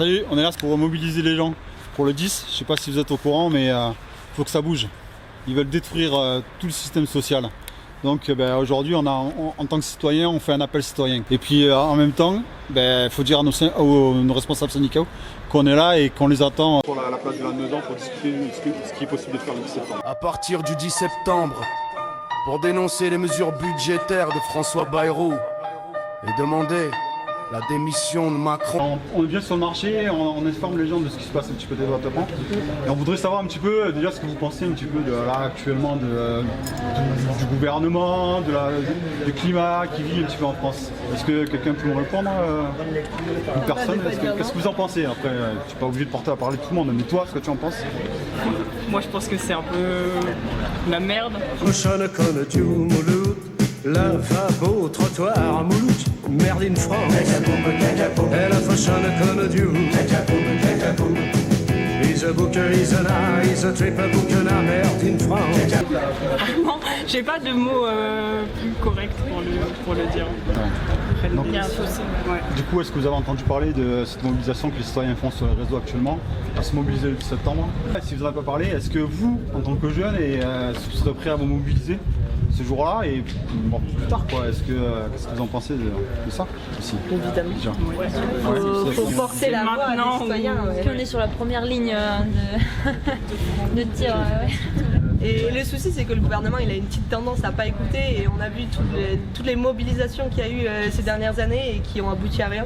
Salut, on est là pour mobiliser les gens pour le 10. Je sais pas si vous êtes au courant, mais faut que ça bouge. Ils veulent détruire tout le système social. Donc aujourd'hui, en tant que citoyen, on fait un appel citoyen. Et puis en même temps, il faut dire à nos responsables syndicaux qu'on est là et qu'on les attend pour la place de la maison pour discuter de ce qui est possible de faire le 10 septembre. À partir du 10 septembre, pour dénoncer les mesures budgétaires de François Bayrou et demander la démission de Macron. On vient sur le marché, on informe les gens de ce qui se passe un petit peu développement. Et on voudrait savoir un petit peu déjà ce que vous pensez un petit peu de là actuellement du gouvernement, du climat qui vit un petit peu en France. Est-ce que quelqu'un peut me répondre une personne, qu'est-ce que vous en pensez? Après, tu n'es pas obligé de porter à parler de tout le monde, mais toi, ce que tu en penses? Moi je pense que c'est un peu la merde. Lavabo, trottoir, Mouloud, Merlin France. Elle a fashion comme Dieu. He's a booker, he's an eye, he's a triple booker, Merlin France. Vraiment, j'ai pas de mots plus corrects pour le dire. Donc, il y a un souci. Ouais. Du coup, est-ce que vous avez entendu parler de cette mobilisation que les citoyens font sur les réseaux actuellement, à se mobiliser le 10 septembre? Si vous n'en avez pas parlé, est-ce que vous, en tant que jeune, vous serez prêt à vous mobiliser ce jour-là et plus tard quoi? Qu'est-ce que vous en pensez de ça aussi? Évidemment. Ouais. Faut porter la voix des citoyens. Puis on est sur la première ligne de tir. Et le souci, c'est que le gouvernement il a une petite tendance à pas écouter et on a vu toutes les mobilisations qu'il y a eu ces dernières années et qui ont abouti à rien.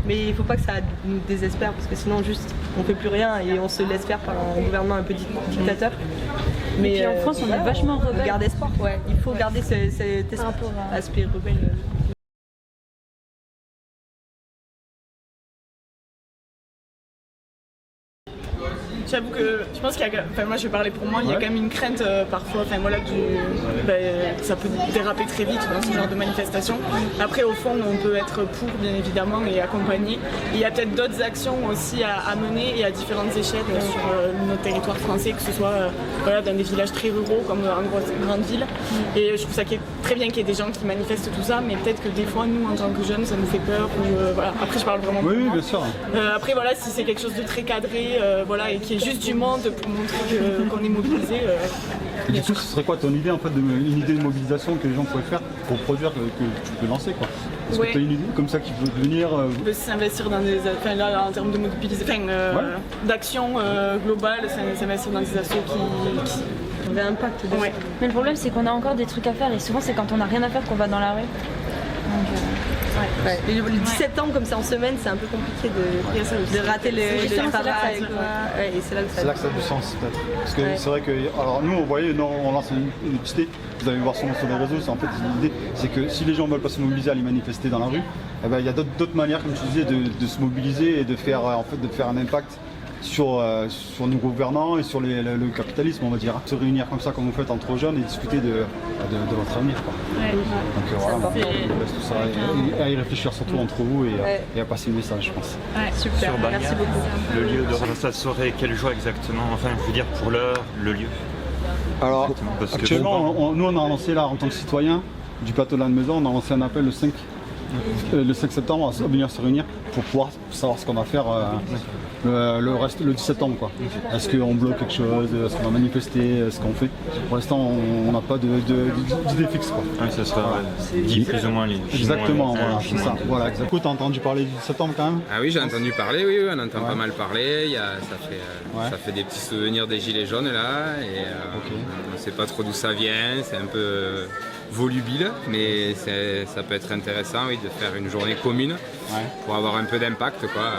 Mais il ne faut pas que ça nous désespère parce que sinon juste on fait plus rien et on se laisse faire par un gouvernement un peu dictateur. Mais et puis en France on est vachement rebelle. Garder espoir, ouais. Il faut garder cet aspect rebelle. J'avoue que je pense qu'il y a, enfin moi je vais parler pour moi, il y a quand même une crainte parfois, enfin voilà, que ça peut déraper très vite dans ce genre de manifestation. Après au fond on peut être pour bien évidemment et accompagner. Et il y a peut-être d'autres actions aussi à mener et à différentes échelles sur notre territoire français, que ce soit dans des villages très ruraux comme en grande ville. Et je trouve ça très bien qu'il y ait des gens qui manifestent tout ça, mais peut-être que des fois nous en tant que jeunes ça nous fait peur. Ou, voilà. Après je parle vraiment pour moi. Bien sûr. Après voilà, si c'est quelque chose de très cadré et qui est juste du monde pour montrer qu'on est mobilisé. Et du coup, ce serait quoi ton idée en fait, une idée de mobilisation que les gens pourraient faire pour produire que tu peux lancer quoi? Est-ce que tu as une idée comme ça qui peut venir s'investir dans des, là, en termes de mobilisation, d'action globale, s'investir dans des assos qui ont un impact. Ouais. Mais le problème c'est qu'on a encore des trucs à faire et souvent c'est quand on n'a rien à faire qu'on va dans la rue. Ouais. Le 10 septembre comme ça en semaine c'est un peu compliqué de rater le travail. Et c'est là que ça a du sens peut-être. Parce que c'est vrai que alors nous on lance une petite idée, vous allez voir sur les réseaux, c'est en fait l'idée c'est que si les gens veulent pas se mobiliser à aller manifester dans la rue, il y a d'autres manières comme tu disais de se mobiliser et de faire un impact sur nos gouvernants et sur le capitalisme, on va dire. Se réunir comme ça, comme vous faites entre jeunes et discuter de votre avenir. Quoi. Ouais. Donc voilà, on laisse tout ça et à y réfléchir surtout entre vous et à passer le message, je pense. Ouais, super, merci beaucoup. Le lieu de ça serait quel jour exactement? Enfin, je veux dire pour l'heure, le lieu. Alors, actuellement, nous on a lancé là en tant que citoyen du plateau de la maison, on a lancé un appel le 5 septembre à venir se réunir pour pouvoir savoir ce qu'on va faire le 10 septembre quoi. Est-ce qu'on bloque quelque chose, est-ce qu'on va manifester, ce qu'on fait? Pour l'instant on n'a pas d'idée fixe quoi. Oui, ça sera dit plus ou moins les exactement, voilà, c'est ça. Voilà, exactement. Tu as entendu parler du 10 septembre quand même? Ah oui, j'ai entendu parler, oui, on entend pas mal parler, ça fait des petits souvenirs des gilets jaunes là, et on ne sait pas trop d'où ça vient, c'est un peu volubile, mais ça peut être intéressant de faire une journée commune pour avoir un peu d'impact quoi.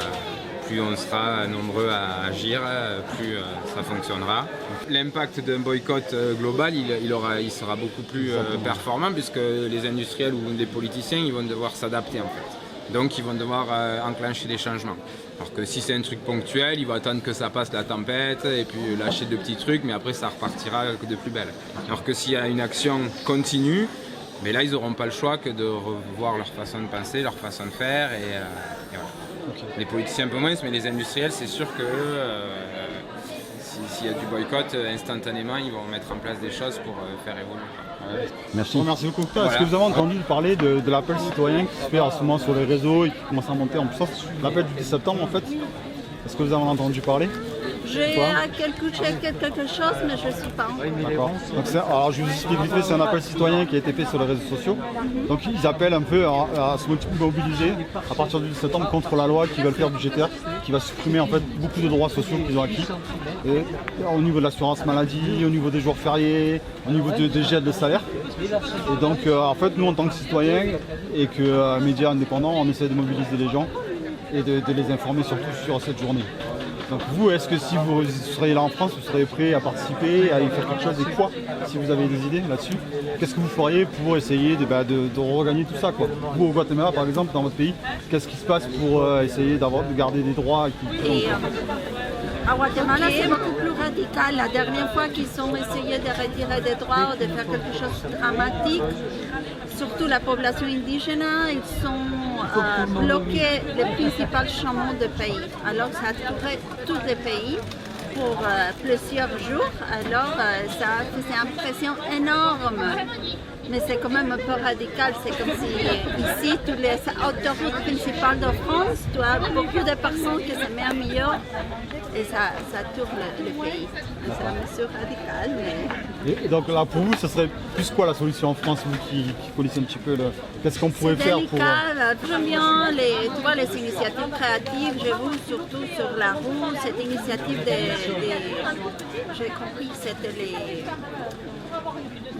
Plus on sera nombreux à agir, plus ça fonctionnera. L'impact d'un boycott global, il sera beaucoup plus performant puisque les industriels ou les politiciens ils vont devoir s'adapter en fait. Donc ils vont devoir enclencher des changements. Alors que si c'est un truc ponctuel, ils vont attendre que ça passe la tempête et puis lâcher de petits trucs, mais après ça repartira de plus belle. Alors que s'il y a une action continue, mais là ils n'auront pas le choix que de revoir leur façon de penser, leur façon de faire et voilà. Okay. Les politiciens un peu moins, mais les industriels, c'est sûr que s'il y a du boycott, instantanément, ils vont mettre en place des choses pour faire évoluer. Merci beaucoup. Voilà. Est-ce que vous avez entendu parler de l'appel citoyen qui se fait en ce moment sur les réseaux et qui commence à monter en puissance? L'appel du 10 septembre, en fait, Est-ce que vous en avez entendu parler? J'ai Quoi quelque chose, mais je ne suis pas. D'accord. Donc alors je vous explique vite fait, c'est un appel citoyen qui a été fait sur les réseaux sociaux. Donc ils appellent un peu à se mobiliser à partir du septembre contre la loi qu'ils veulent faire budgétaire, qui va supprimer en fait beaucoup de droits sociaux qu'ils ont acquis. Et au niveau de l'assurance maladie, au niveau des jours fériés, au niveau des gels de salaire. Et donc en fait nous en tant que citoyens et que médias indépendants, on essaie de mobiliser les gens et de les informer surtout sur cette journée. Donc vous, est-ce que si vous seriez là en France, vous seriez prêt à participer, à y faire quelque chose et quoi? Si vous avez des idées là-dessus, qu'est-ce que vous feriez pour essayer de regagner tout ça quoi? Vous au Guatemala par exemple, dans votre pays, qu'est-ce qui se passe pour essayer de garder des droits À Guatemala, c'est beaucoup plus radical. La dernière fois qu'ils ont essayé de retirer des droits ou de faire quelque chose de dramatique, surtout la population indigène, ils ont bloqué les principaux chemins du pays. Alors ça a duré tous les pays pour plusieurs jours. Alors ça faisait une pression énorme. Mais c'est quand même un peu radical. C'est comme si ici, toutes les autoroutes principales de France, tu as beaucoup de personnes qui se mettent à milieu et ça tourne le pays. C'est une mesure radicale. Mais... Et donc là, pour vous, ce serait plus quoi la solution en France, vous qui connaissez un petit peu qu'est-ce qu'on pourrait faire pour... J'aime bien tu vois, les initiatives créatives. J'ai vu surtout sur la roue cette initiative j'ai compris que c'était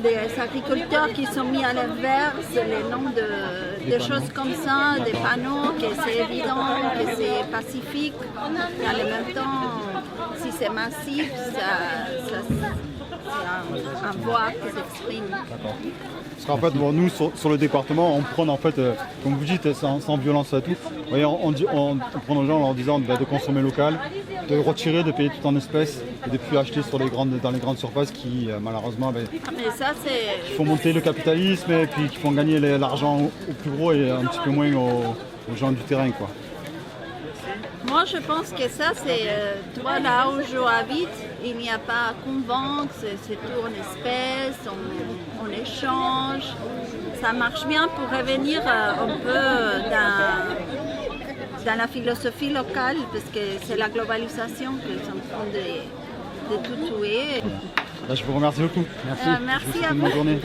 les agriculteurs qui sont mis à l'inverse, les noms de choses comme ça, des panneaux, que c'est évident, que c'est pacifique, et en même temps, si c'est massif, c'est un voix qui s'exprime. Parce qu'en fait, bon, nous, sur le département, on prend en fait, comme vous dites, sans violence à tout. Vous voyez, on prend aux gens en leur disant de consommer local, de retirer, de payer tout en espèces et de ne plus acheter dans les grandes surfaces qui, malheureusement, qui font monter le capitalisme et puis qui font gagner l'argent au plus gros et un petit peu moins aux gens du terrain, quoi. Moi, je pense que ça, c'est, tu vois, là où je habite, il n'y a pas qu'on vende, c'est tout en espèces, on échange. Ça marche bien pour revenir un peu dans la philosophie locale, parce que c'est la globalisation qui est en train de tout tuer. Là, je vous remercie beaucoup. Merci. Merci à vous. vous. Bonne journée.